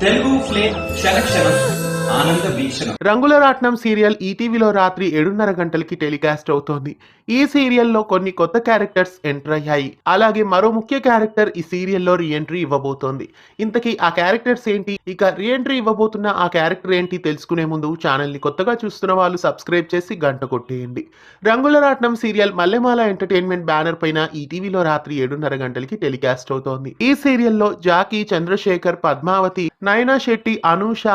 Telugu flame క్షణక్షణం ఆనంద వీక్షణం. రంగుల రాట్నం సీరియల్ ఈటీవీలో రాత్రి 7:30 గంటలకి టెలికాస్ట్ అవుతోంది. ఈ సీరియల్లో కొన్ని కొత్త క్యారెక్టర్స్ ఎంటర్ అయ్యాయి. అలాగే మరో ముఖ్య క్యారెక్టర్ ఈ సీరియల్లో రీఎంట్రీ ఇవ్వబోతోంది. ఇంతకీ ఆ క్యారెక్టర్స్ ఏంటి, ఇక రీఎంట్రీ ఇవ్వబోతున్న ఆ క్యారెక్టర్ ఏంటి తెలుసుకునే ముందు ఛానల్ని కొత్తగా చూస్తున్న వాళ్ళు సబ్స్క్రైబ్ చేసి గంట కొట్టేయండి. రంగుల రాట్నం సీరియల్ మల్లెమాల ఎంటర్టైన్మెంట్ బ్యానర్ పైన ఈటీవీలో రాత్రి 7:30 గంటలకి టెలికాస్ట్ అవుతోంది. ఈ సీరియల్లో జాకీ, చంద్రశేఖర్, పద్మావతి, నయనా శెట్టి, అనూష,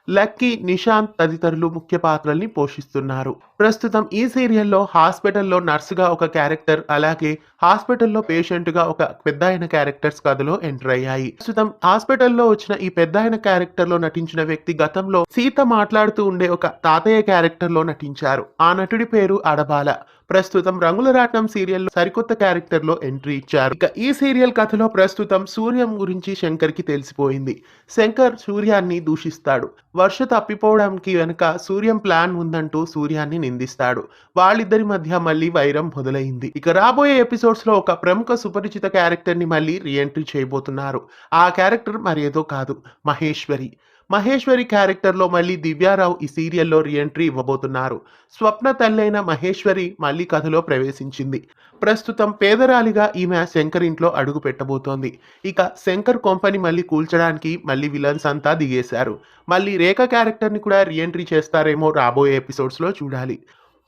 లక్కీ, నిశాంత్ తదితరులు ముఖ్య పాత్రల్ని పోషిస్తున్నారు. ప్రస్తుతం ఈ సీరియల్లో హాస్పిటల్లో నర్సుగా ఒక క్యారెక్టర్, అలాగే హాస్పిటల్లో పేషెంట్ గా ఒక పెద్దాయన క్యారెక్టర్స్ కథలో ఎంటర్ అయ్యాయి. ప్రస్తుతం హాస్పిటల్లో వచ్చిన ఈ పెద్దాయన క్యారెక్టర్ లో నటించిన వ్యక్తి గతంలో సీత మాట్లాడుతూ ఉండే ఒక తాతయ్య క్యారెక్టర్ లో నటించారు. ఆ నటుడి పేరు అడబాల. ప్రస్తుతం రంగుల రాట్నం సీరియల్లో సరికొత్త క్యారెక్టర్ లో ఎంట్రీ ఇచ్చారు. ఇక ఈ సీరియల్ కథలో ప్రస్తుతం సూర్యం గురించి శంకర్ కి తెలిసిపోయింది. శంకర్ సూర్యాన్ని దూషిస్తాడు. వర్ష తప్పిపోవడానికి వెనుక సూర్యం ప్లాన్ ఉందంటూ సూర్యాన్ని నిందిస్తాడు. వాళ్ళిద్దరి మధ్య మళ్ళీ వైరం మొదలైంది. ఇక రాబోయే ఎపిసోడ్స్ లో ఒక ప్రముఖ సుపరిచిత క్యారెక్టర్ ని మళ్ళీ రీఎంట్రీ చేయబోతున్నారు. ఆ క్యారెక్టర్ మరేదో కాదు, మహేశ్వరి. మహేశ్వరి క్యారెక్టర్లో మళ్ళీ దివ్యారావు ఈ సీరియల్లో రీఎంట్రీ ఇవ్వబోతున్నారు. స్వప్న తల్లైన మహేశ్వరి మళ్ళీ కథలో ప్రవేశించింది. ప్రస్తుతం పేదరాలిగా ఈమె శంకర్ ఇంట్లో అడుగు పెట్టబోతోంది. ఇక శంకర్ కొంపని మళ్ళీ కూల్చడానికి మళ్ళీ విలన్స్ అంతా దిగేశారు. మళ్ళీ రేఖ క్యారెక్టర్ని కూడా రీఎంట్రీ చేస్తారేమో రాబోయే ఎపిసోడ్స్లో చూడాలి.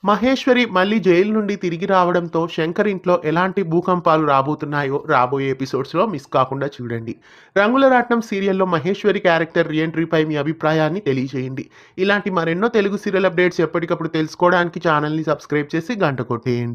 మహేశ్వరి మళ్ళీ జైలు నుండి తిరిగి రావడంతో శంకర్ ఇంట్లో ఎలాంటి భూకంపాలు రాబోతున్నాయో రాబోయే ఎపిసోడ్స్లో మిస్ కాకుండా చూడండి. రంగుల రాట్నం సీరియల్లో మహేశ్వరి క్యారెక్టర్ రీఎంట్రీపై మీ అభిప్రాయాన్ని తెలియజేయండి. ఇలాంటి మరెన్నో తెలుగు సీరియల్ అప్డేట్స్ ఎప్పటికప్పుడు తెలుసుకోవడానికి ఛానల్ని సబ్స్క్రైబ్ చేసి గంట కొట్టేయండి.